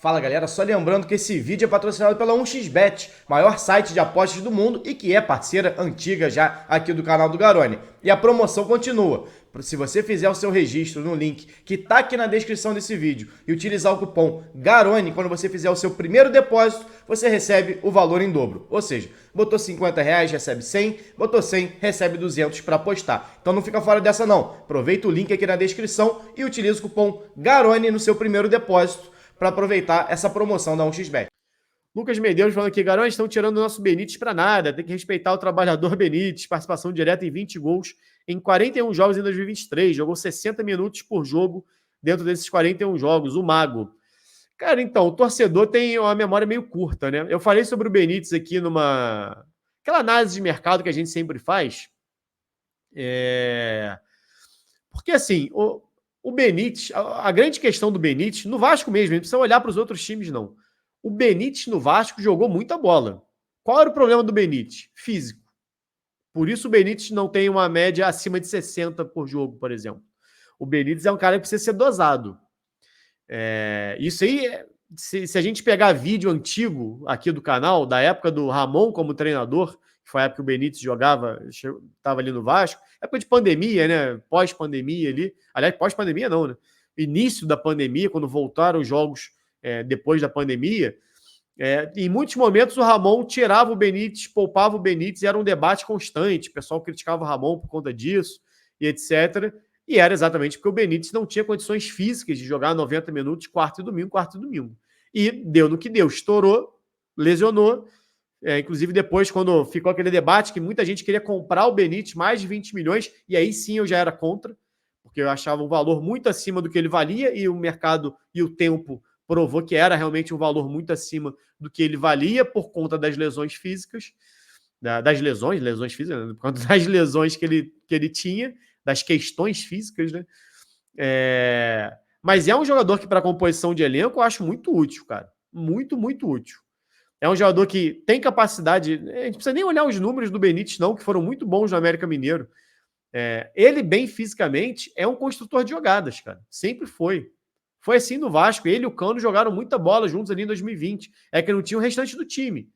Fala galera, só lembrando que esse vídeo é patrocinado pela 1xBet, maior site de apostas do mundo e que é parceira antiga já aqui do canal do Garone. E a promoção continua. Se você fizer o seu registro no link que está aqui na descrição desse vídeo e utilizar o cupom GARONE, quando você fizer o seu primeiro depósito, você recebe o valor em dobro. Ou seja, botou R$ 50, recebe 100, botou 100, recebe 200 para apostar. Então não fica fora dessa não. Aproveita o link aqui na descrição e utiliza o cupom GARONE no seu primeiro depósito para aproveitar essa promoção da 1xBet. Lucas Medeiros falando aqui, Garões, estão tirando o nosso Benítez para nada, tem que respeitar o trabalhador Benítez, participação direta em 20 gols em 41 jogos em 2023, jogou 60 minutos por jogo dentro desses 41 jogos, o Mago. Cara, então, o torcedor tem uma memória meio curta, né? Eu falei sobre o Benítez aqui aquela análise de mercado que a gente sempre faz, porque assim, o Benítez, a grande questão do Benítez, no Vasco mesmo, não precisa olhar para os outros times, não. O Benítez no Vasco jogou muita bola. Qual era o problema do Benítez? Físico. Por isso o Benítez não tem uma média acima de 60 por jogo, por exemplo. O Benítez é um cara que precisa ser dosado. Isso aí, se a gente pegar vídeo antigo aqui do canal, da época do Ramon como treinador, que foi a época que o Benítez jogava, estava ali no Vasco, época de pandemia, né? Pós-pandemia ali. Aliás, pós-pandemia não, né? Início da pandemia, quando voltaram os jogos depois da pandemia. Em muitos momentos o Ramon tirava o Benítez, poupava o Benítez, e era um debate constante. O pessoal criticava o Ramon por conta disso e etc. E era exatamente porque o Benítez não tinha condições físicas de jogar 90 minutos, quarto e domingo. E deu no que deu, estourou, lesionou. Inclusive depois, quando ficou aquele debate que muita gente queria comprar o Benítez, mais de 20 milhões, e aí sim eu já era contra, porque eu achava um valor muito acima do que ele valia, e o mercado e o tempo provou que era realmente um valor muito acima do que ele valia por conta das lesões físicas, lesões físicas, né? Por conta das lesões que ele tinha, das questões físicas, né? Mas é um jogador que, para composição de elenco, eu acho muito útil, cara. Muito, muito útil. É um jogador que tem capacidade. A gente não precisa nem olhar os números do Benítez, não, que foram muito bons no América Mineiro. Ele, bem fisicamente, é um construtor de jogadas, cara. Sempre foi. Foi assim no Vasco. Ele e o Cano jogaram muita bola juntos ali em 2020. É que não tinha o restante do time.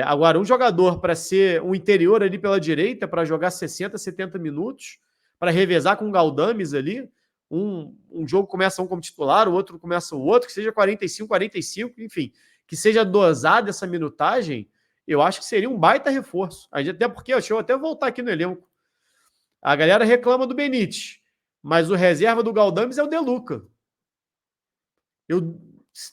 Agora, um jogador para ser um interior ali pela direita, para jogar 60, 70 minutos, para revezar com o Galdames ali, um jogo começa um como titular, o outro começa o outro, que seja 45, 45, enfim, que seja dosada essa minutagem, eu acho que seria um baita reforço. Até porque, deixa eu até voltar aqui no elenco. A galera reclama do Benítez, mas o reserva do Galdames é o De Luca. Eu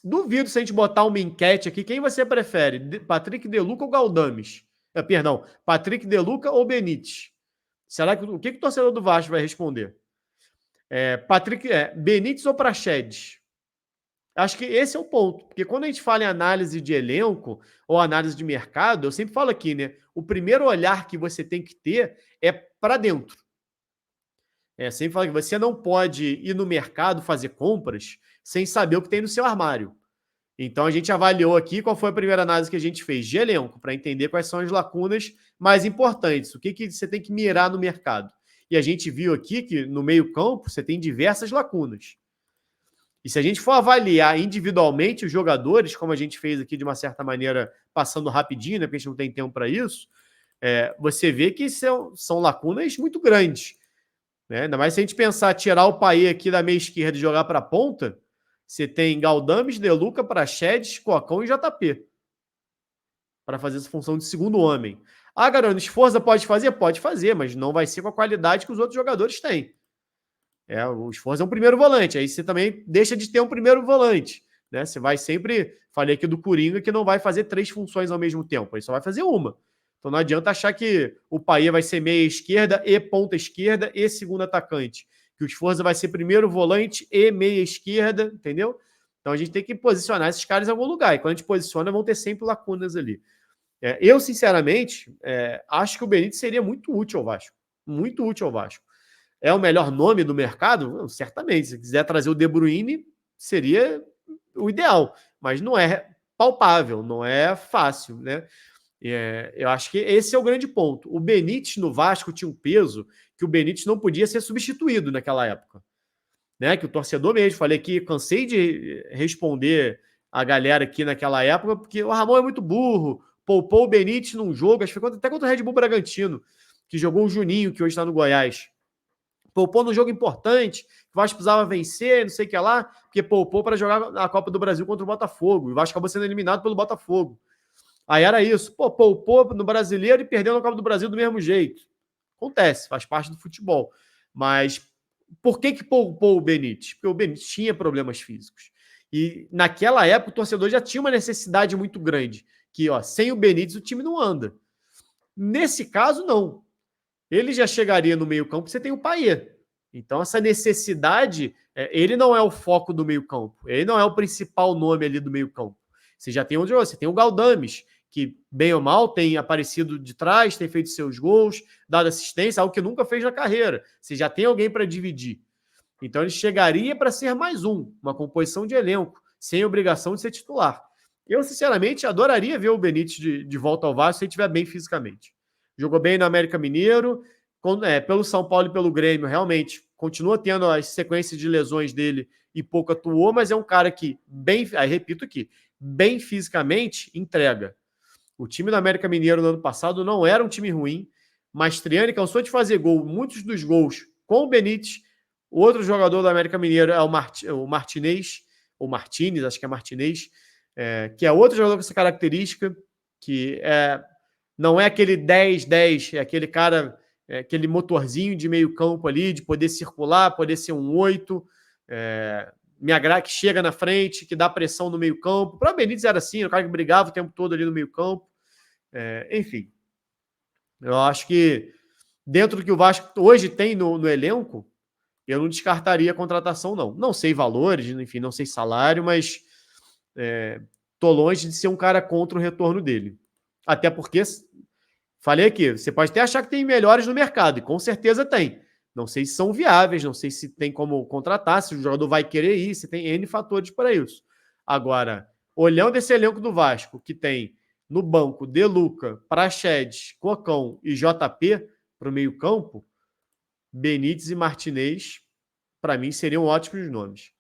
duvido se a gente botar uma enquete aqui, quem você prefere? Patrick De Luca ou Galdames? Perdão, Patrick De Luca ou Benítez? Será que o que o torcedor do Vasco vai responder? Benítez ou Praxedes? Acho que esse é o ponto, porque quando a gente fala em análise de elenco ou análise de mercado, eu sempre falo aqui, né? O primeiro olhar que você tem que ter é para dentro. Sempre falo que você não pode ir no mercado fazer compras sem saber o que tem no seu armário. Então a gente avaliou aqui qual foi a primeira análise que a gente fez de elenco, para entender quais são as lacunas mais importantes, o que você tem que mirar no mercado. E a gente viu aqui que no meio-campo você tem diversas lacunas. E se a gente for avaliar individualmente os jogadores, como a gente fez aqui de uma certa maneira, passando rapidinho, né, porque a gente não tem tempo para isso, você vê que são lacunas muito grandes. Né? Ainda mais se a gente pensar tirar o Payet aqui da meia esquerda e jogar para a ponta, você tem Galdames, De Luca, Praxedes, Cocão e JP para fazer essa função de segundo homem. Garone, Sforza pode fazer? Pode fazer, mas não vai ser com a qualidade que os outros jogadores têm. O Sforza é um primeiro volante, aí você também deixa de ter um primeiro volante. Né? Você vai sempre... Falei aqui do Coringa que não vai fazer 3 funções ao mesmo tempo, ele só vai fazer uma. Então não adianta achar que o Payet vai ser meia esquerda e ponta esquerda e segundo atacante. Que o Sforza vai ser primeiro volante e meia esquerda, entendeu? Então a gente tem que posicionar esses caras em algum lugar. E quando a gente posiciona, vão ter sempre lacunas ali. Eu, sinceramente, acho que o Benítez seria muito útil ao Vasco. Muito útil ao Vasco. É o melhor nome do mercado? Certamente. Se quiser trazer o De Bruyne, seria o ideal. Mas não é palpável, não é fácil, né? Eu acho que esse é o grande ponto. O Benítez no Vasco tinha um peso que o Benítez não podia ser substituído naquela época. né? Que o torcedor mesmo, falei aqui, cansei de responder a galera aqui naquela época, porque o Ramon é muito burro, poupou o Benítez num jogo, acho que foi até contra o Red Bull Bragantino, que jogou o Juninho, que hoje está no Goiás. Poupou num jogo importante, que o Vasco precisava vencer, não sei o que lá, porque poupou para jogar a Copa do Brasil contra o Botafogo. E o Vasco acabou sendo eliminado pelo Botafogo. Aí era isso. Pô, poupou no Brasileiro e perdeu na Copa do Brasil do mesmo jeito. Acontece, faz parte do futebol. Mas por que poupou o Benítez? Porque o Benítez tinha problemas físicos. E naquela época o torcedor já tinha uma necessidade muito grande. Que, ó, sem o Benítez o time não anda. Nesse caso, não. Ele já chegaria no meio-campo, você tem o Payet. Então, essa necessidade, ele não é o foco do meio-campo. Ele não é o principal nome ali do meio-campo. Você já tem onde você tem o Galdames, que, bem ou mal, tem aparecido de trás, tem feito seus gols, dado assistência, algo que nunca fez na carreira. Você já tem alguém para dividir. Então, ele chegaria para ser mais uma composição de elenco, sem obrigação de ser titular. Eu, sinceramente, adoraria ver o Benítez de volta ao Vasco se ele estiver bem fisicamente. Jogou bem no América Mineiro, pelo São Paulo e pelo Grêmio, realmente, continua tendo as sequências de lesões dele e pouco atuou, mas é um cara que, repito aqui, bem fisicamente, entrega. O time do América Mineiro no ano passado não era um time ruim, Mastriani cansou de fazer gol, muitos dos gols com o Benítez. Outro jogador do América Mineiro é o Martinez, ou Martinez, acho que é Martinez, que é outro jogador com essa característica, que não é aquele 10-10, é aquele cara, aquele motorzinho de meio campo ali, de poder circular, poder ser um 8, me agrada que chega na frente, que dá pressão no meio campo. Para o Benítez era assim, o cara que brigava o tempo todo ali no meio campo. Enfim, eu acho que dentro do que o Vasco hoje tem no elenco, eu não descartaria a contratação, não. Não sei valores, enfim, não sei salário, mas tô longe de ser um cara contra o retorno dele. Até porque, falei aqui, você pode até achar que tem melhores no mercado, e com certeza tem. Não sei se são viáveis, não sei se tem como contratar, se o jogador vai querer ir, se tem N fatores para isso. Agora, olhando esse elenco do Vasco, que tem no banco De Luca, Praxedes, Cocão e JP para o meio campo, Benítez e Martinez, para mim, seriam ótimos nomes.